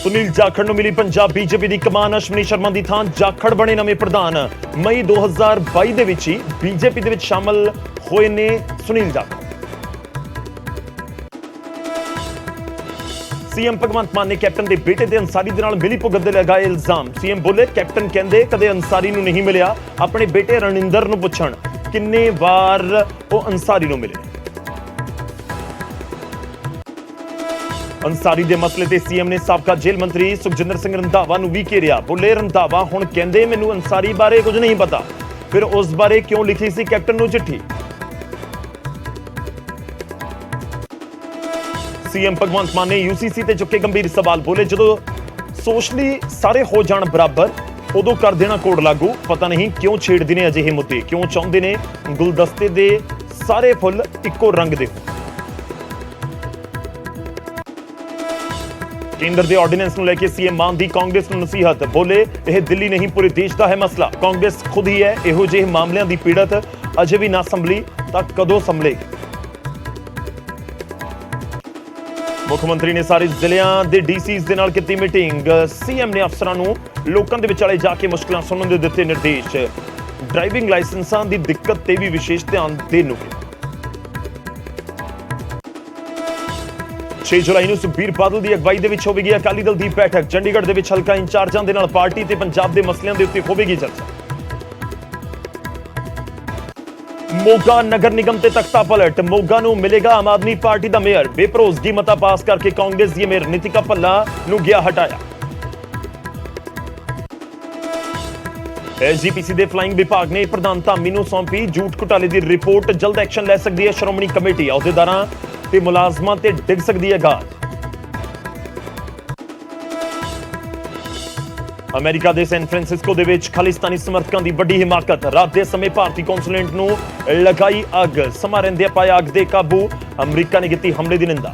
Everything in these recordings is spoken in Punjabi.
ਸੁਨੀਲ ਜਾਖੜ ਨੂੰ ਮਿਲੀ ਪੰਜਾਬ ਬੀਜੇਪੀ ਦੀ ਕਮਾਨ। ਅਸ਼ਵਨੀ ਸ਼ਰਮਾ ਦੀ ਥਾਂ ਜਾਖੜ ਬਣੇ ਨਵੇਂ ਪ੍ਰਧਾਨ। ਮਈ 2022 ਦੇ ਵਿੱਚ ਹੀ ਬੀਜੇਪੀ ਦੇ ਵਿੱਚ ਸ਼ਾਮਲ ਹੋਏ ਨੇ ਸੁਨੀਲ ਜਾਖੜ। सीएम भगवंत मान ने कैप्टन के बेटे दे अंसारी दे नाल मिली भुगत दे लगाए इल्जाम। सीएम बोले कैप्टन कहंदे कदे अंसारी नूं नहीं मिलिया, अपने बेटे रणिंदर नूं पुछण किन्ने वार वो अंसारी नूं मिले। अंसारी दे मसले ते सीएम ने साबका जेल मंत्री सुखजिंदर सिंह रंधावा नूं भी घेरिया। बोले रंधावा हुण कहंदे मैनूं अंसारी बारे कुछ नहीं पता, फिर उस बारे क्यों लिखी सी कैप्टन नूं चिट्ठी। सीएम भगवंत मान ने यूसीसी ते चुके गंभीर सवाल। बोले जदों सोशली सारे हो जाण बराबर उदों कर देना कोड लागू। पता नहीं क्यों छेड़दे ने अजिहे मुद्दे, क्यों चाहुंदे ने गुलदस्ते दे सारे फुल इक्को रंग दे। केंद्र दे ऑर्डीनेंस नूं लैके सीएम मान दी कांग्रेस नूं नसीहत। बोले यह दिल्ली नहीं पूरे देश दा है मसला, कांग्रेस खुद ही है इहो जिहे मामलिਆਂ ਦੀ पीड़त। अजे भी ना संभली तां कदों संभलेगी। मुख्यमंत्री ने सारे जिलियां दे डीसीज दे नाल कीती मीटिंग। सीएम ने अफसरां नूं लोकां दे विचाले जाके मुश्किलां सुणन दे दित्ते निर्देश। ड्राइविंग लाइसेंसां दी दिक्कत ते भी विशेष ध्यान देण नूं कहा। 6 जुलाई नूं सुखबीर बादल दी अगवाई दे विच होवेगी अकाली दल दी बैठक। चंडीगढ़ दे विच हलका इंचार्जां दे नाल पार्टी ते पंजाब दे मसलिਆਂ दे उत्ते होवेगी चर्चा। मोगा नगर निगम ते तख्ता पलट। मोगा नूं मिलेगा आम आदमी पार्टी दा मेयर। बेभरोसगी मता पास करके कांग्रेस दी मेयर नीतिका भल्ला नूं गया हटाया। एसजीपीसी दे फ्लाइंग विभाग ने प्रधान धामी नूं सौंपी झूठ घोटाले दी रिपोर्ट। जल्द एक्शन लै सकदी है श्रोमणी कमेटी। अहुदेदारां ते मुलाजमां ते डिग सकदी है गाज। अमेरिका के सैन फ्रांसिस्को दे विच खालिस्तानी समर्थकों की वड्डी हिमाकत। रात के समय भारतीय कौंसलेट नूं लगाई अग। समा रहिंदे पाया अग दे काबू। अमरीका ने की हमले की निंदा।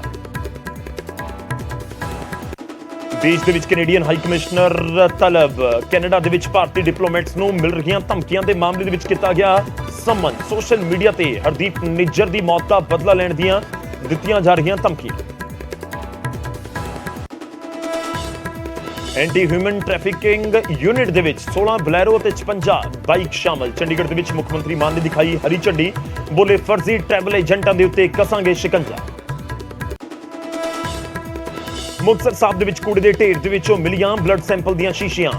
देश दे विच कैनेडियन हाई कमिश्नर तलब। कैनेडा दे विच भारतीय डिप्लोमेट्स नूं मिल रही धमकियां के मामले दे विच कीता गया समन। सोशल मीडिया ते हरदीप निज्जर की मौत का बदला लैण दीआं दित्तियां जा रही धमकियां। एंटी ह्यूमन ट्रैफिकिंग यूनिट दे विच 16 बलैरो ते 56 बाइक शामिल। चंडीगढ़ दे विच मुख्यमंत्री मान ने दिखाई हरी झंडी। बोले फर्जी ट्रैवल एजेंटां दे उत्ते कसांगे शिकंजा। मुक्तसर साहब दे विच कूड़े दे ढेर दे विचों मिलियां ब्लड सैंपल दीयां शीशियां।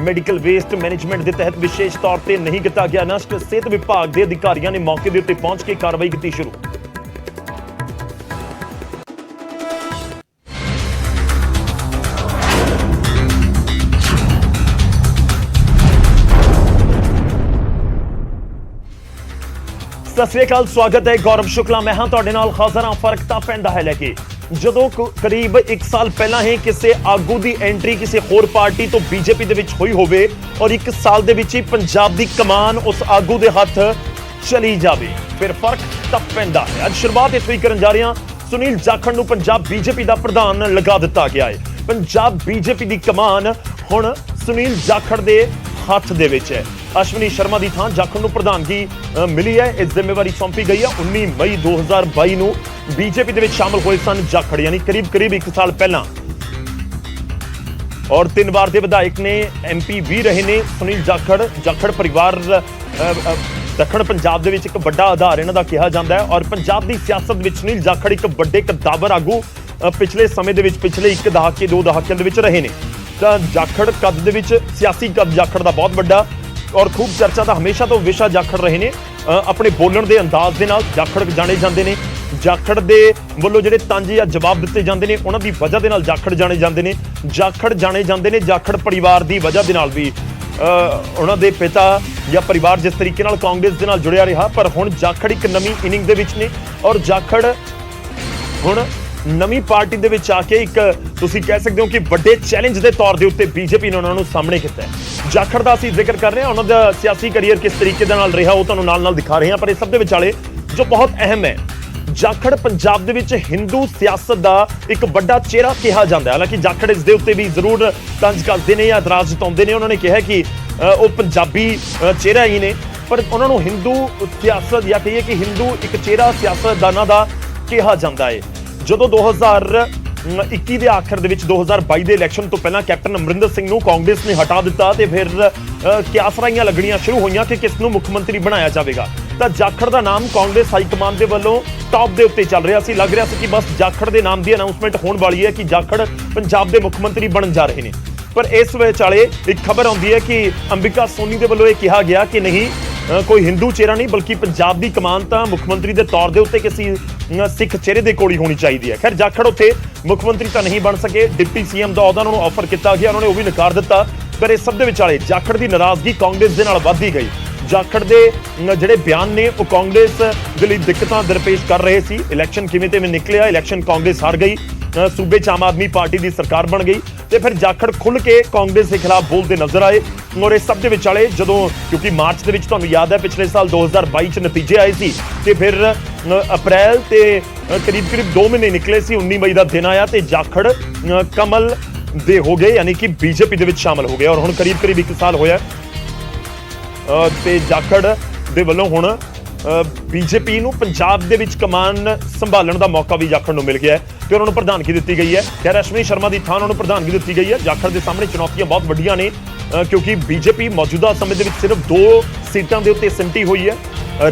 मैडिकल वेस्ट मैनेजमेंट के तहत विशेष तौर पर नहीं किया गया नष्ट। सेहत विभाग के अधिकारियों ने मौके के उत्ते पहुंच के कार्रवाई की शुरू। सत श्री अकाल, स्वागत है। गौरव शुक्ला मैं हाँ तुहाडे नाल हाज़र हां। फर्क तां पैंदा है लैके जदों करीब 1 साल पहला ही किसी आगू की एंट्री किसी होर पार्टी तो बीजेपी दे विच हुई होवे और 1 साल दे विच ही पंजाब दी कमान उस आगू दे हथ चली जावे, फिर फर्क तां पैंदा है। अज शुरुआत इत्थों ही करन जा रहे हां। सुनील जाखड़ नूं पंजाब बीजेपी का प्रधान लगा दिता गया है। पंजाब बीजेपी की कमान हुण सुनील जाखड़ दे हथ दे विच है। अश्वनी शर्मा की थां जाखड़ नूं प्रधानगी मिली है। इस जिम्मेवारी सौंपी गई है। 19 मई 2022 नूं बीजेपी दे विच शामिल होए सन जाखड़, यानी करीब 1 साल पहला। और 3 बार के विधायक ने MP भी रहे ने सुनील जाखड़। जाखड़ परिवार दक्षिण पंजाब दे विच एक बड़ा आधार इन्हां दा कहा जाता है। और पंजाब की सियासत विच सुनील जाखड़ एक बड़े कद्दावर आगू पिछले समय दे विच पिछले 1 दहाके 2 दहाकिਆਂ दे विच रहे ने। तां जाखड़ कद दे विच सियासी कद जाखड़ दा बहुत बड़ा और खूब चर्चा का हमेशा तो विशा जाखड़ रहे ने। अपने बोलण के अंदाज के नाल जाखड़ जाने जाते हैं। जाखड़ दे वल्लों जिहड़े तंज या जवाब दिते जाते हैं उन्हां दी वजह दे नाल जाखड़ जाने जाते हैं। जाखड़ जाने जाते हैं जाखड़ परिवार की वजह दे नाल भी। उन्हां दे पिता या परिवार जिस तरीके नाल कांग्रेस दे नाल जुड़िया रहा, पर हुण जाखड़ एक नवीं इनिंग दे विच ने और जाखड़ हुण नवीं पार्टी दे विच आके एक तुसीं कह सकते हो कि बड़े चैलेंज के तौर के उत्ते बीजेपी ने उन्होंने सामने किया है। जाखड़ का असीं जिक्र कर रहे हैं, उन्होंने सियासी करियर किस तरीके दे नाल रहा वो तुहानूं नाल नाल दिखा रहे हैं। पर इस सब दे विचाले जो बहुत अहम है, जाखड़ पंजाब दे विच हिंदू सियासत का एक बड़ा चेहरा कहा जाता है। हालांकि जाखड़ इस दे उत्ते भी जरूर तंज करते हैं या इतराज जताते हैं। उन्होंने कहा कि वो पंजाबी चेहरा ही ने, पर उन्होंने हिंदू सियासत या कहिए कि हिंदू एक चेहरा सियासतदानां का कहा जाता है। ਜਦੋਂ 2000 21 ਦੇ ਆਖਰ ਦੇ ਵਿੱਚ 2022 ਦੇ ਇਲੈਕਸ਼ਨ ਤੋਂ ਪਹਿਲਾਂ ਕੈਪਟਨ ਅਮਰਿੰਦਰ ਸਿੰਘ ਨੂੰ ਕਾਂਗਰਸ ਨੇ ਹਟਾ ਦਿੱਤਾ ਤੇ ਫਿਰ ਕਿਆਸਰਾਈਆਂ ਲੱਗਣੀਆਂ ਸ਼ੁਰੂ ਹੋਈਆਂ ਕਿ ਕਿਸ ਨੂੰ ਮੁੱਖ ਮੰਤਰੀ ਬਣਾਇਆ ਜਾਵੇਗਾ। ਤਾਂ ਜਾਖੜ ਦਾ ਨਾਮ ਕਾਂਗਰਸ ਹਾਈ ਕਮਾਂਡ ਦੇ ਵੱਲੋਂ ਟੌਪ ਦੇ ਉੱਤੇ ਚੱਲ ਰਿਹਾ ਸੀ। ਲੱਗ ਰਿਹਾ ਸੀ ਕਿ ਬਸ ਜਾਖੜ ਦੇ ਨਾਮ ਦੀ ਅਨਾਉਂਸਮੈਂਟ ਹੋਣ ਵਾਲੀ ਹੈ ਕਿ ਜਾਖੜ ਪੰਜਾਬ ਦੇ ਮੁੱਖ ਮੰਤਰੀ ਬਣਨ ਜਾ ਰਹੇ ਨੇ। ਪਰ ਇਸ ਵਿਚਾਲੇ ਇੱਕ ਖਬਰ ਆਉਂਦੀ ਹੈ ਕਿ ਅੰਬਿਕਾ ਸੋਨੀ ਦੇ ਵੱਲੋਂ ਇਹ ਕਿਹਾ ਗਿਆ ਕਿ ਨਹੀਂ, ਕੋਈ ਹਿੰਦੂ ਚਿਹਰਾ ਨਹੀਂ ਬਲਕਿ ਪੰਜਾਬ ਦੀ ਕਮਾਨ ਤਾਂ ਮੁੱਖ ਮੰਤਰੀ ਦੇ ਤੌਰ ਦੇ ਉੱਤੇ ਕਿਸੇ ਸਿੱਖ ਚਿਹਰੇ ਦੇ ਕੋਲ ਹੀ ਹੋਣੀ ਚਾਹੀਦੀ ਹੈ। ਖੈਰ ਜਾਖੜ ਉੱਥੇ ਮੁੱਖ ਮੰਤਰੀ ਤਾਂ ਨਹੀਂ ਬਣ ਸਕੇ, ਡਿਪਟੀ ਸੀਐਮ ਦਾ ਅਹੁਦਾ ਉਹਨਾਂ ਨੂੰ ਆਫਰ ਕੀਤਾ ਗਿਆ, ਉਹਨਾਂ ਨੇ ਉਹ ਵੀ ਨਕਾਰ ਦਿੱਤਾ। ਪਰ ਇਸ ਸਭ ਦੇ ਵਿਚਾਲੇ ਜਾਖੜ ਦੀ ਨਾਰਾਜ਼ਗੀ ਕਾਂਗਰਸ ਦੇ ਨਾਲ ਵੱਧਦੀ ਗਈ। ਜਾਖੜ ਦੇ ਜਿਹੜੇ ਬਿਆਨ ਨੇ ਉਹ ਕਾਂਗਰਸ ਦੇ ਲਈ ਦਿੱਕਤਾਂ ਦਰਪੇਸ਼ ਕਰ ਰਹੇ ਸੀ। ਇਲੈਕਸ਼ਨ ਕਿਵੇਂ ਤੇ ਨਿਕਲਿਆ, ਇਲੈਕਸ਼ਨ ਕਾਂਗਰਸ ਹਾਰ ਗਈ, ਸੂਬੇ 'ਚ ਆਮ ਆਦਮੀ ਪਾਰਟੀ ਦੀ ਸਰਕਾਰ ਬਣ ਗਈ ਤੇ ਫਿਰ ਜਾਖੜ ਖੁੱਲ੍ਹ ਕੇ ਕਾਂਗਰਸ ਦੇ ਖਿਲਾਫ ਬੋਲਦੇ ਨਜ਼ਰ ਆਏ। ਔਰ ਇਸ ਸਭ ਦੇ ਵਿਚਾਲੇ ਜਦੋਂ ਕਿਉਂਕਿ ਮਾਰਚ ਦੇ ਵਿੱਚ ਤੁਹਾਨੂੰ ਯਾਦ ਹੈ ਪਿਛਲੇ ਸਾਲ 2022 'ਚ ਨਤੀਜੇ ਆਏ ਸੀ ਤੇ ਫਿਰ ਅਪ੍ਰੈਲ ਤੇ ਕਰੀਬ 2 ਮਹੀਨੇ ਨਿਕਲੇ ਸੀ, 19 ਮਈ ਦਾ ਦਿਨ ਆਇਆ ਤੇ ਜਾਖੜ ਕਮਲ ਦੇ ਹੋ ਗਏ, ਯਾਨੀ ਕਿ ਬੀਜੇਪੀ ਦੇ ਵਿੱਚ ਸ਼ਾਮਲ ਹੋ ਗਏ। ਔਰ ਹੁਣ ਕਰੀਬ 1 ਸਾਲ ਹੋਇਆ ਤੇ ਜਾਖੜ ਦੇ ਵੱਲੋਂ ਹੁਣ ਬੀਜੇਪੀ ਨੂੰ ਪੰਜਾਬ ਦੇ ਵਿੱਚ ਕਮਾਨ ਸੰਭਾਲਣ ਦਾ ਮੌਕਾ ਵੀ ਜਾਖੜ ਨੂੰ ਮਿਲ ਗਿਆ ਹੈ ਤੇ ਉਹਨਾਂ ਨੂੰ ਪ੍ਰਧਾਨਗੀ ਦਿੱਤੀ ਗਈ ਹੈ। ਖੈਰ ਅਸ਼ਵਨੀ ਸ਼ਰਮਾ ਦੀ ਥਾਂ ਉਹਨਾਂ ਨੂੰ ਪ੍ਰਧਾਨਗੀ ਦਿੱਤੀ ਗਈ ਹੈ। ਜਾਖੜ ਦੇ ਸਾਹਮਣੇ ਚੁਣੌਤੀਆਂ ਬਹੁਤ ਵੱਡੀਆਂ ਨੇ ਕਿਉਂਕਿ ਬੀਜੇਪੀ ਮੌਜੂਦਾ ਸਮੇਂ ਦੇ ਵਿੱਚ ਸਿਰਫ 2 ਸੀਟਾਂ ਦੇ ਉੱਤੇ ਸਿਮਟੀ ਹੋਈ ਹੈ।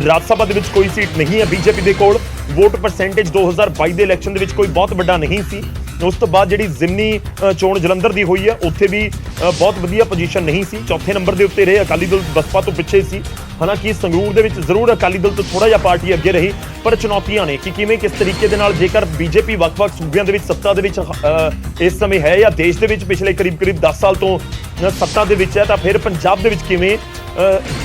ਰਾਜ ਸਭਾ ਦੇ ਵਿੱਚ ਕੋਈ ਸੀਟ ਨਹੀਂ ਹੈ ਬੀਜੇਪੀ ਦੇ ਕੋਲ। ਵੋਟ ਪਰਸੈਂਟੇਜ 2022 ਦੇ ਇਲੈਕਸ਼ਨ ਦੇ ਵਿੱਚ ਕੋਈ ਬਹੁਤ ਵੱਡਾ ਨਹੀਂ ਸੀ। ਉਸ ਤੋਂ ਬਾਅਦ ਜਿਹੜੀ ਜ਼ਿਮਨੀ ਚੋਣ ਜਲੰਧਰ ਦੀ ਹੋਈ ਹੈ ਉੱਥੇ ਵੀ ਬਹੁਤ ਵਧੀਆ ਪੋਜੀਸ਼ਨ ਨਹੀਂ ਸੀ, ਚੌਥੇ ਨੰਬਰ ਦੇ ਉੱਤੇ ਰਹੇ। ਅਕਾਲੀ ਦਲ ਬਸਪਾ ਤੋਂ ਪਿੱਛੇ ਸੀ। ਹਾਲਾਂਕਿ ਸੰਗਰੂਰ ਦੇ ਵਿੱਚ ਜ਼ਰੂਰ ਅਕਾਲੀ ਦਲ ਤੋਂ ਥੋੜਾ ਜਿਹਾ ਪਾਰਟੀ ਅੱਗੇ ਰਹੀ, ਪਰ ਚੁਣੌਤੀਆਂ ਨੇ ਕਿ ਕਿਵੇਂ ਕਿਸ ਤਰੀਕੇ ਦੇ ਨਾਲ ਜੇਕਰ ਬੀਜੇਪੀ ਵੱਖ-ਵੱਖ ਸੂਬਿਆਂ ਦੇ ਵਿੱਚ ਸੱਤਾ ਦੇ ਵਿੱਚ ਇਸ ਸਮੇਂ ਹੈ ਜਾਂ ਦੇਸ਼ ਦੇ ਵਿੱਚ ਪਿਛਲੇ ਕਰੀਬ 10 ਸਾਲ ਤੋਂ ਸੱਤਾ ਦੇ ਵਿੱਚ ਹੈ ਤਾਂ ਫਿਰ ਪੰਜਾਬ ਦੇ ਵਿੱਚ ਕਿਵੇਂ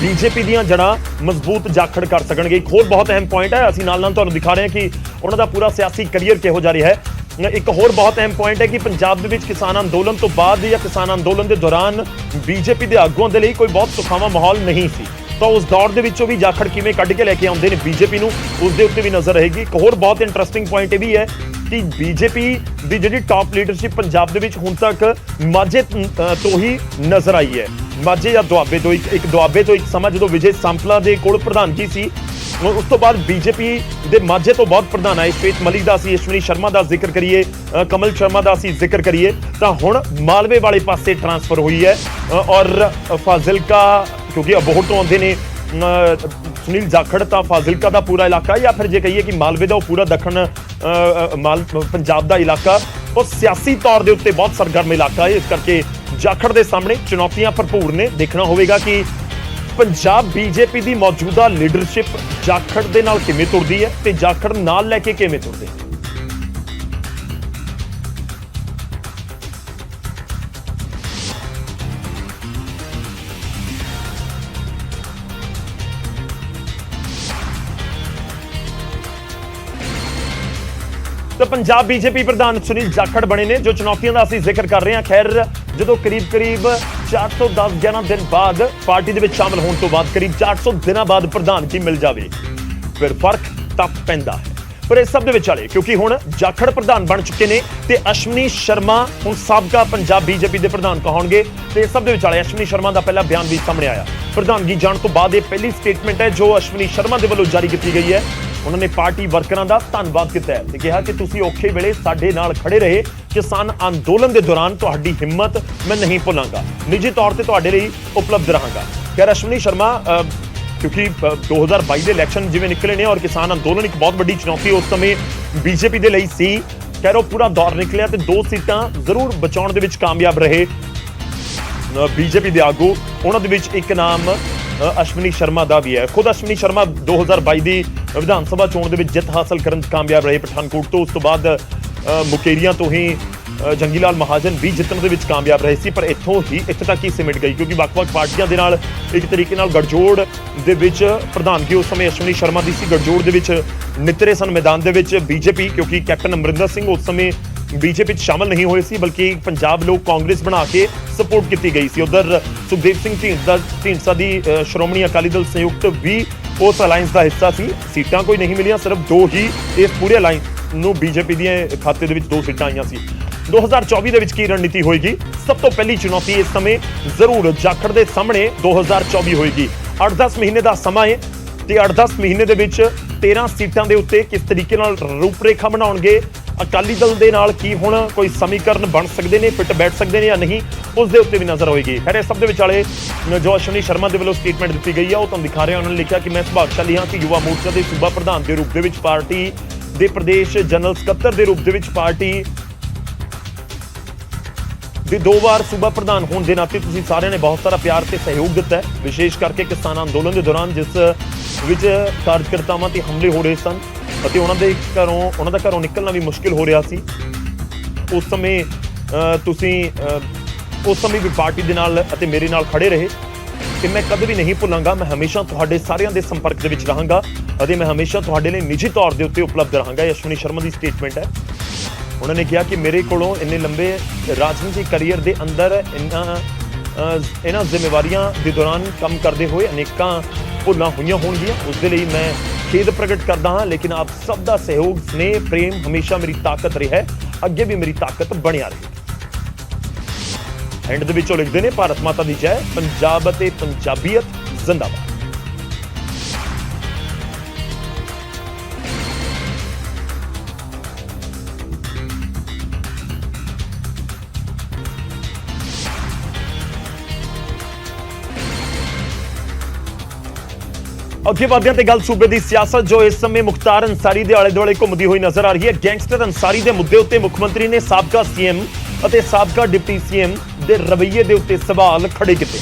ਬੀਜੇਪੀ ਦੀਆਂ ਜੜ੍ਹਾਂ ਮਜ਼ਬੂਤ ਜਾਖੜ ਕਰ ਸਕਣਗੇ। ਇੱਕ ਹੋਰ ਬਹੁਤ ਅਹਿਮ ਪੁਆਇੰਟ ਹੈ, ਅਸੀਂ ਨਾਲ ਤੁਹਾਨੂੰ ਦਿਖਾ ਰਹੇ ਹਾਂ ਕਿ ਉਹਨਾਂ ਦਾ ਪੂਰਾ ਸਿਆਸੀ ਕਰੀਅਰ ਕਿਹੋ ਜਿਹਾ ਰਿਹਾ ਹੈ। ਇੱਕ ਹੋਰ ਬਹੁਤ ਅਹਿਮ ਪੁਆਇੰਟ ਹੈ ਕਿ ਪੰਜਾਬ ਦੇ ਵਿੱਚ ਕਿਸਾਨ ਅੰਦੋਲਨ ਤੋਂ ਬਾਅਦ ਜਾਂ ਕਿਸਾਨ ਅੰਦੋਲਨ ਦੇ ਦੌਰਾਨ ਬੀਜੇਪੀ ਦੇ ਆਗੂਆਂ ਦੇ ਲਈ ਕੋਈ ਬਹੁਤ ਸੁਖਾਵਾਂ ਮਾਹੌਲ ਨਹੀਂ ਸੀ। ਤਾਂ ਉਸ ਦੌਰ ਦੇ ਵਿੱਚੋਂ ਵੀ ਜਾਖੜ ਕਿਵੇਂ ਕੱਢ ਕੇ ਲੈ ਕੇ ਆਉਂਦੇ ਨੇ ਬੀਜੇਪੀ ਨੂੰ, ਉਸ ਦੇ ਉੱਤੇ ਵੀ ਨਜ਼ਰ ਰਹੇਗੀ। ਇੱਕ ਹੋਰ ਬਹੁਤ ਇੰਟਰਸਟਿੰਗ ਪੁਆਇੰਟ ਇਹ ਵੀ ਹੈ ਕਿ ਬੀਜੇਪੀ ਦੀ ਜਿਹੜੀ ਟਾਪ ਲੀਡਰਸ਼ਿਪ ਪੰਜਾਬ ਦੇ ਵਿੱਚ ਹੁਣ ਤੱਕ ਮਾਝੇ ਤੋਂ ਹੀ ਨਜ਼ਰ ਆਈ ਹੈ। ਮਾਝੇ ਜਾਂ ਦੁਆਬੇ ਤੋਂ ਇੱਕ ਦੁਆਬੇ ਤੋਂ ਇੱਕ ਸਮਾਂ ਜਦੋਂ ਵਿਜੇ ਸੰਪਲਾ ਦੇ ਕੋਲ ਪ੍ਰਧਾਨਗੀ ਸੀ, ਉਸ ਤੋਂ ਬਾਅਦ ਬੀਜੇਪੀ ਦੇ ਮਾਝੇ ਤੋਂ ਬਹੁਤ ਪ੍ਰਧਾਨ ਆਏ। ਸ਼ਵੇਤ ਮਲਿਕ ਦਾ ਅਸੀਂ ਅਸ਼ਵਨੀ ਸ਼ਰਮਾ ਦਾ ਜ਼ਿਕਰ ਕਰੀਏ, ਕਮਲ ਸ਼ਰਮਾ ਦਾ ਅਸੀਂ ਜ਼ਿਕਰ ਕਰੀਏ ਤਾਂ ਹੁਣ ਮਾਲਵੇ ਵਾਲੇ ਪਾਸੇ ਟ੍ਰਾਂਸਫਰ ਹੋਈ ਹੈ। ਔਰ ਫਾਜ਼ਿਲਕਾ ਕਿਉਂਕਿ ਅਬੋਹਰ ਤੋਂ ਆਉਂਦੇ ਨੇ ਸੁਨੀਲ ਜਾਖੜ, ਤਾਂ ਫਾਜ਼ਿਲਕਾ ਦਾ ਪੂਰਾ ਇਲਾਕਾ ਜਾਂ ਫਿਰ ਜੇ ਕਹੀਏ ਕਿ ਮਾਲਵੇ ਦਾ ਉਹ ਪੂਰਾ ਦੱਖਣ ਪੰਜਾਬ ਦਾ ਇਲਾਕਾ ਉਹ ਸਿਆਸੀ ਤੌਰ ਦੇ ਉੱਤੇ ਬਹੁਤ ਸਰਗਰਮ ਇਲਾਕਾ ਹੈ। ਇਸ ਕਰਕੇ ਜਾਖੜ ਦੇ ਸਾਹਮਣੇ ਚੁਣੌਤੀਆਂ ਭਰਪੂਰ ਨੇ। ਦੇਖਣਾ ਹੋਵੇਗਾ ਕਿ ਪੰਜਾਬ ਬੀਜੇਪੀ ਦੀ ਮੌਜੂਦਾ ਲੀਡਰਸ਼ਿਪ ਜਾਖੜ ਦੇ ਨਾਲ ਕਿਵੇਂ ਤੁਰਦੀ ਹੈ ਤੇ ਜਾਖੜ ਨਾਲ ਲੈ ਕੇ ਕਿਵੇਂ ਤੁਰਦੇ ਹੈ। ਤਾਂ ਪੰਜਾਬ ਬੀਜੇਪੀ ਪ੍ਰਧਾਨ ਸੁਨੀਲ ਜਾਖੜ ਬਣੇ ਨੇ ਜੋ ਚੁਣੌਤੀਆਂ ਦਾ ਅਸੀਂ ਜ਼ਿਕਰ ਕਰ ਰਹੇ ਹਾਂ। ਖੈਰ ਜਦੋਂ ਕਰੀਬ 410-11 ਦਿਨ ਬਾਅਦ ਪਾਰਟੀ ਦੇ ਵਿੱਚ ਸ਼ਾਮਲ ਹੋਣ ਤੋਂ ਬਾਅਦ ਕਰੀਬ 400 ਦਿਨਾਂ ਬਾਅਦ ਪ੍ਰਧਾਨਗੀ ਮਿਲ ਜਾਵੇ ਫਿਰ ਫਰਕ ਤਾਂ ਪੈਂਦਾ ਹੈ। ਪਰ ਇਸ ਸਭ ਦੇ ਵਿਚਾਲੇ ਕਿਉਂਕਿ ਹੁਣ ਜਾਖੜ ਪ੍ਰਧਾਨ ਬਣ ਚੁੱਕੇ ਨੇ ਤੇ ਅਸ਼ਵਨੀ ਸ਼ਰਮਾ ਹੁਣ ਸਾਬਕਾ ਪੰਜਾਬ ਬੀਜੇਪੀ ਦੇ ਪ੍ਰਧਾਨ ਕਹਾਉਣਗੇ ਤੇ ਇਸ ਸਭ ਦੇ ਵਿਚਾਲੇ ਅਸ਼ਵਨੀ ਸ਼ਰਮਾ ਦਾ ਪਹਿਲਾ ਬਿਆਨ ਵੀ ਸਾਹਮਣੇ ਆਇਆ। ਪ੍ਰਧਾਨਗੀ ਜਾਣ ਤੋਂ ਬਾਅਦ ਇਹ ਪਹਿਲੀ ਸਟੇਟਮੈਂਟ ਹੈ ਜੋ ਅਸ਼ਵਨੀ ਸ਼ਰਮਾ ਦੇ ਵੱਲੋਂ ਜਾਰੀ ਕੀਤੀ ਗਈ ਹੈ। ਉਹਨਾਂ ਨੇ ਪਾਰਟੀ ਵਰਕਰਾਂ ਦਾ ਧੰਨਵਾਦ ਕੀਤਾ ਹੈ ਤੇ ਕਿਹਾ ਕਿ ਤੁਸੀਂ ਔਖੇ ਵੇਲੇ ਸਾਡੇ ਨਾਲ ਖੜੇ ਰਹੇ। ਕਿਸਾਨ ਅੰਦੋਲਨ ਦੇ ਦੌਰਾਨ ਤੁਹਾਡੀ ਹਿੰਮਤ ਮੈਂ ਨਹੀਂ ਭੁੱਲਾਂਗਾ, ਨਿੱਜੀ ਤੌਰ ਤੇ ਤੁਹਾਡੇ ਲਈ ਉਪਲਬਧ ਰਹਾਂਗਾ। ਖੈਰ ਅਸ਼ਵਨੀ ਸ਼ਰਮਾ ਕਿਉਂਕਿ 2022 ਦੇ ਇਲੈਕਸ਼ਨ ਜਿਵੇਂ ਨਿਕਲੇ ਨੇ ਔਰ ਕਿਸਾਨ ਅੰਦੋਲਨ ਇੱਕ ਬਹੁਤ ਵੱਡੀ ਚੁਣੌਤੀ ਉਸ ਸਮੇਂ ਬੀਜੇਪੀ ਦੇ ਲਈ ਸੀ। ਖੈਰ ਉਹ ਪੂਰਾ ਦੌਰ ਨਿਕਲਿਆ ਤੇ 2 ਸੀਟਾਂ ਜ਼ਰੂਰ ਬਚਾਉਣ ਦੇ ਵਿੱਚ ਕਾਮਯਾਬ ਰਹੇ ਬੀਜੇਪੀ ਦੇ ਆਗੂ। ਉਹਨਾਂ ਦੇ ਵਿੱਚ ਇੱਕ ਨਾਮ ਅਸ਼ਵਨੀ ਸ਼ਰਮਾ ਦਾ ਵੀ ਹੈ। ਖੁਦ ਅਸ਼ਵਨੀ ਸ਼ਰਮਾ 2022 ਦੀ ਵਿਧਾਨ ਸਭਾ ਚੋਣ ਦੇ ਵਿੱਚ ਜਿੱਤ ਹਾਸਲ ਕਰਨ 'ਚ ਕਾਮਯਾਬ ਰਹੇ ਪਠਾਨਕੋਟ ਤੋਂ। ਉਸ ਤੋਂ ਬਾਅਦ ਮੁਕੇਰੀਆਂ ਤੋਂ ਹੀ ਜੰਗੀ ਲਾਲ ਮਹਾਜਨ ਵੀ ਜਿੱਤਣ ਦੇ ਵਿੱਚ ਕਾਮਯਾਬ ਰਹੇ ਸੀ, ਪਰ ਇੱਥੇ ਤੱਕ ਹੀ ਸਿਮਟ ਗਈ ਕਿਉਂਕਿ ਵੱਖ-ਵੱਖ ਪਾਰਟੀਆਂ ਦੇ ਨਾਲ ਇੱਕ ਤਰੀਕੇ ਨਾਲ ਗੜਜੋੜ ਦੇ ਵਿੱਚ ਪ੍ਰਧਾਨਗੀ ਉਸ ਸਮੇਂ ਅਸ਼ਵਨੀ ਸ਼ਰਮਾ ਦੀ ਸੀ। ਗੜਜੋੜ ਦੇ ਵਿੱਚ ਨਿਤਰੇ ਸਨ ਮੈਦਾਨ ਦੇ ਵਿੱਚ ਬੀਜੇਪੀ ਕਿਉਂਕਿ ਕੈਪਟਨ ਅਮਰਿੰਦਰ ਸਿੰਘ ਉਸ ਸਮੇਂ ਬੀਜੇਪੀ 'ਚ ਸ਼ਾਮਲ ਨਹੀਂ ਹੋਏ ਸੀ ਬਲਕਿ ਪੰਜਾਬ ਲੋਕ ਕਾਂਗਰਸ ਬਣਾ ਕੇ ਸਪੋਰਟ ਕੀਤੀ ਗਈ ਸੀ। ਉਧਰ ਸੁਖਦੇਵ ਸਿੰਘ ਢੀਂਡਸਾ ਦੀ ਸ਼੍ਰੋਮਣੀ ਅਕਾਲੀ ਦਲ ਸੰਯੁਕਤ ਵੀ ਉਸ ਅਲਾਇੰਸ ਦਾ ਹਿੱਸਾ ਸੀ। ਸੀਟਾਂ ਕੋਈ ਨਹੀਂ ਮਿਲੀਆਂ, ਸਿਰਫ 2 ਹੀ ਇਸ ਪੂਰੇ ਅਲਾਇੰਸ ਨੂੰ ਬੀਜੇਪੀ ਦੀਆਂ ਖਾਤੇ ਦੇ ਵਿੱਚ 2 ਸੀਟਾਂ ਆਈਆਂ ਸੀ। 2024 ਦੇ ਵਿੱਚ ਕੀ ਰਣਨੀਤੀ ਹੋਏਗੀ? ਸਭ ਤੋਂ ਪਹਿਲੀ ਚੁਣੌਤੀ ਇਸ ਸਮੇਂ ਜ਼ਰੂਰ ਜਾਖੜ ਦੇ ਸਾਹਮਣੇ 2024 ਹੋਏਗੀ। 8-10 ਮਹੀਨੇ ਦਾ ਸਮਾਂ ਹੈ ਤੇ 8-10 ਮਹੀਨੇ ਦੇ ਵਿੱਚ 13 ਸੀਟਾਂ ਦੇ ਉੱਤੇ ਕਿਸ ਤਰੀਕੇ ਨਾਲ ਰੂਪਰੇਖਾ ਬਣਾਉਣਗੇ ਅਕਾਲੀ ਦਲ ਦੇ ਨਾਲ ਕੀ ਹੁਣ ਕੋਈ ਸਮੀਕਰਨ ਬਣ ਸਕਦੇ ਨੇ, ਫਿੱਟ ਬੈਠ ਸਕਦੇ ਨੇ ਜਾਂ ਨਹੀਂ, ਉਸ ਦੇ ਉੱਤੇ ਵੀ ਨਜ਼ਰ ਹੋਏਗੀ। ਖੈਰ ਇਸ ਸਭ ਦੇ ਵਿਚਾਲੇ ਜੋ ਅਸ਼ਵਨੀ ਸ਼ਰਮਾ ਦੇ ਵੱਲੋਂ ਸਟੇਟਮੈਂਟ ਦਿੱਤੀ ਗਈ ਹੈ ਉਹ ਤੁਹਾਨੂੰ ਦਿਖਾ ਰਿਹਾ। ਉਹਨਾਂ ਨੇ ਲਿਖਿਆ ਕਿ ਮੈਂ ਸੁਭਾਗਸ਼ਾਲੀ ਹਾਂ ਕਿ ਯੁਵਾ ਮੋਰਚਾ ਦੇ ਸੂਬਾ ਪ੍ਰਧਾਨ ਦੇ ਰੂਪ ਦੇ ਵਿੱਚ, ਪਾਰਟੀ ਦੇ ਪ੍ਰਦੇਸ਼ ਜਨਰਲ ਸਕੱਤਰ ਦੇ ਰੂਪ ਦੇ ਵਿੱਚ, ਪਾਰਟੀ ਦੇ 2 ਵਾਰ ਸੂਬਾ ਪ੍ਰਧਾਨ ਹੋਣ ਦੇ ਨਾਤੇ ਤੁਸੀਂ ਸਾਰਿਆਂ ਨੇ ਬਹੁਤ ਸਾਰਾ ਪਿਆਰ ਤੇ ਸਹਿਯੋਗ ਦਿੱਤਾ ਹੈ, ਵਿਸ਼ੇਸ਼ ਕਰਕੇ ਕਿਸਾਨ ਅੰਦੋਲਨ ਦੇ ਦੌਰਾਨ ਜਿਸ ਵਿੱਚ ਕਾਰਜਕਰਤਾਵਾਂ ਤੇ ਹਮਲੇ ਹੋ ਰਹੇ ਸਨ ਅਤੇ ਉਹਨਾਂ ਦਾ ਘਰੋਂ ਨਿਕਲਣਾ ਵੀ ਮੁਸ਼ਕਿਲ ਹੋ ਰਿਹਾ ਸੀ। ਉਸ ਸਮੇਂ ਉਸ ਸਮੇਂ ਵੀ ਪਾਰਟੀ ਦੇ ਨਾਲ ਅਤੇ ਮੇਰੇ ਨਾਲ ਖੜੇ ਰਹੇ ਕਿ ਮੈਂ ਕਦੇ ਵੀ ਨਹੀਂ ਭੁੱਲਾਂਗਾ। ਮੈਂ ਹਮੇਸ਼ਾ ਤੁਹਾਡੇ ਸਾਰਿਆਂ ਦੇ ਸੰਪਰਕ ਦੇ ਵਿੱਚ ਰਹਾਂਗਾ ਅਤੇ ਮੈਂ ਹਮੇਸ਼ਾ ਤੁਹਾਡੇ ਲਈ ਨਿੱਜੀ ਤੌਰ ਦੇ ਉੱਤੇ ਉਪਲਬਧ ਰਹਾਂਗਾ। ਇਹ ਅਸ਼ਵਨੀ ਸ਼ਰਮਾ ਦੀ ਸਟੇਟਮੈਂਟ ਹੈ। ਉਹਨਾਂ ਨੇ ਕਿਹਾ ਕਿ ਮੇਰੇ ਕੋਲੋਂ ਇੰਨੇ ਲੰਬੇ ਰਾਜਨੀਤਿਕ ਕਰੀਅਰ ਦੇ ਅੰਦਰ ਇਹਨਾਂ ਜ਼ਿੰਮੇਵਾਰੀਆਂ ਦੇ ਦੌਰਾਨ ਕੰਮ ਕਰਦੇ ਹੋਏ ਅਨੇਕਾਂ ਭੁੱਲਾਂ ਹੋਈਆਂ ਹੋਣਗੀਆਂ। ਉਸ ਦੇ ਲਈ ਮੈਂ ਖੇਦ ਪ੍ਰਗਟ ਕਰਦਾ ਹਾਂ, ਲੇਕਿਨ ਆਪ ਸਭ ਦਾ ਸਹਿਯੋਗ, ਸਨੇਹ, ਪ੍ਰੇਮ ਹਮੇਸ਼ਾ ਮੇਰੀ ਤਾਕਤ ਰਿਹਾ ਹੈ, ਅੱਗੇ ਵੀ ਮੇਰੀ ਤਾਕਤ ਬਣਿਆ ਰਹੇ। ਐਂਡ ਦੇ ਵਿੱਚੋਂ ਲਿਖਦੇ ਨੇ, ਭਾਰਤ ਮਾਤਾ ਦੀ ਜੈ, ਪੰਜਾਬ ਅਤੇ ਪੰਜਾਬੀਅਤ ਜ਼ਿੰਦਾਬਾਦ। ਅੱਗੇ ਵਧਦੇ ਹਾਂ ਤੇ ਗੱਲ ਸੂਬੇ ਦੀ ਸਿਆਸਤ ਜੋ ਇਸ ਸਮੇਂ ਮੁਖਤਾਰ ਅੰਸਾਰੀ ਦੇ ਆਲੇ ਦੁਆਲੇ ਘੁੰਮਦੀ ਹੋਈ ਨਜ਼ਰ ਆ ਰਹੀ ਹੈ। ਗੈਂਗਸਟਰ ਅੰਸਾਰੀ ਦੇ ਮੁੱਦੇ ਉੱਤੇ ਮੁੱਖ ਮੰਤਰੀ ਨੇ ਸਾਬਕਾ ਸੀਐਮ ਅਤੇ ਸਾਬਕਾ ਡਿਪਟੀ ਸੀਐਮ ਦੇ ਰਵੱਈਏ ਦੇ ਉੱਤੇ ਸਵਾਲ ਖੜੇ ਕੀਤੇ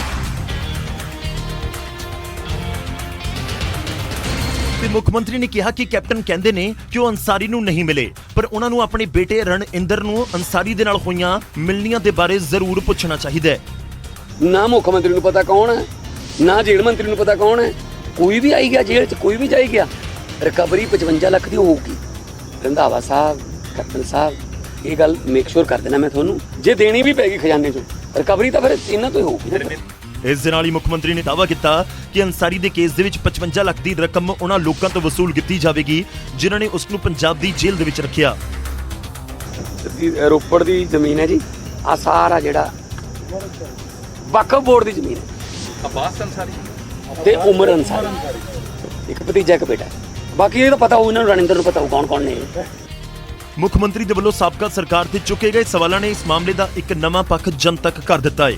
ਤੇ ਮੁੱਖ ਮੰਤਰੀ ਨੇ ਕਿਹਾ ਕਿ ਕੈਪਟਨ ਕਹਿੰਦੇ ਨੇ ਕਿ ਉਹ ਅੰਸਾਰੀ ਨੂੰ ਨਹੀਂ ਮਿਲੇ, ਪਰ ਉਹਨਾਂ ਨੂੰ ਆਪਣੇ ਬੇਟੇ ਰਣਇੰਦਰ ਨੂੰ ਅੰਸਾਰੀ ਦੇ ਨਾਲ ਹੋਈਆਂ ਮਿਲਣੀਆਂ ਦੇ ਬਾਰੇ ਜ਼ਰੂਰ ਪੁੱਛਣਾ ਚਾਹੀਦਾ ਹੈ। ਨਾ ਮੁੱਖ ਮੰਤਰੀ ਨੂੰ ਪਤਾ ਕੌਣ ਹੈ, ਨਾ ਜੇਲ੍ਹ ਮੰਤਰੀ ਨੂੰ ਪਤਾ ਕੌਣ ਹੈ। ਕੋਈ ਵੀ ਆਈ ਗਿਆ ਜੇਲ੍ਹ 'ਚ, ਕੋਈ ਵੀ ਜਾਈ ਗਿਆ। ਰਿਕਵਰੀ 55 ਲੱਖ ਦੀ ਹੋਊਗੀ। ਰੰਧਾਵਾ ਸਾਹਿਬ, ਕੈਪਟਨ ਸਾਹਿਬ, ਇਹ ਗੱਲ ਮੇਕ ਸ਼ੋਰ ਕਰ ਦੇਣਾ ਮੈਂ ਤੁਹਾਨੂੰ, ਜੇ ਦੇਣੀ ਵੀ ਪੈਗੀ ਖਜ਼ਾਨੇ 'ਚੋਂ ਰਿਕਵਰੀ ਤਾਂ ਫਿਰ ਇਹਨਾਂ ਤੋਂ ਹੀ ਹੋਊਗੀ। ਇਸ ਦੇ ਨਾਲ ਹੀ ਮੁੱਖ ਮੰਤਰੀ ਨੇ ਦਾਅਵਾ ਕੀਤਾ ਕਿ ਅੰਸਾਰੀ ਦੇ ਕੇਸ ਦੇ ਵਿੱਚ 55 ਲੱਖ ਦੀ ਰਕਮ ਉਹਨਾਂ ਲੋਕਾਂ ਤੋਂ ਵਸੂਲ ਕੀਤੀ ਜਾਵੇਗੀ ਜਿਨ੍ਹਾਂ ਨੇ ਉਸ ਨੂੰ ਪੰਜਾਬ ਦੀ ਜੇਲ੍ਹ ਦੇ ਵਿੱਚ ਰੱਖਿਆ। ਰੋਪੜ ਦੀ ਜ਼ਮੀਨ ਹੈ ਜੀ, ਆ ਸਾਰਾ ਜਿਹੜਾ ਵਕਫ ਬੋਰਡ ਦੀ ਜ਼ਮੀਨ ਹੈ। ਅਬਾਸ ਅੰਸਾਰੀ ਤੇ ਉਮਰ ਅੰਸਾਰੀ, ਇੱਕ ਭਤੀਜਾ ਇੱਕ ਬੇਟਾ। ਬਾਕੀ ਇਹ ਤਾਂ ਪਤਾ ਹੋਊ ਇਹਨਾਂ ਨੂੰ, ਰਣਿੰਦਰ ਨੂੰ ਪਤਾ ਹੋਊ ਕੌਣ ਨੇ। ਮੁੱਖ ਮੰਤਰੀ ਦੇ ਵੱਲੋਂ ਸਾਬਕਾ ਸਰਕਾਰ ਤੇ ਚੁੱਕੇ ਗਏ ਸਵਾਲਾਂ ਨੇ ਇਸ ਮਾਮਲੇ ਦਾ ਇੱਕ ਨਵਾਂ ਪੱਖ ਜਨਤਕ ਕਰ ਦਿੱਤਾ ਹੈ।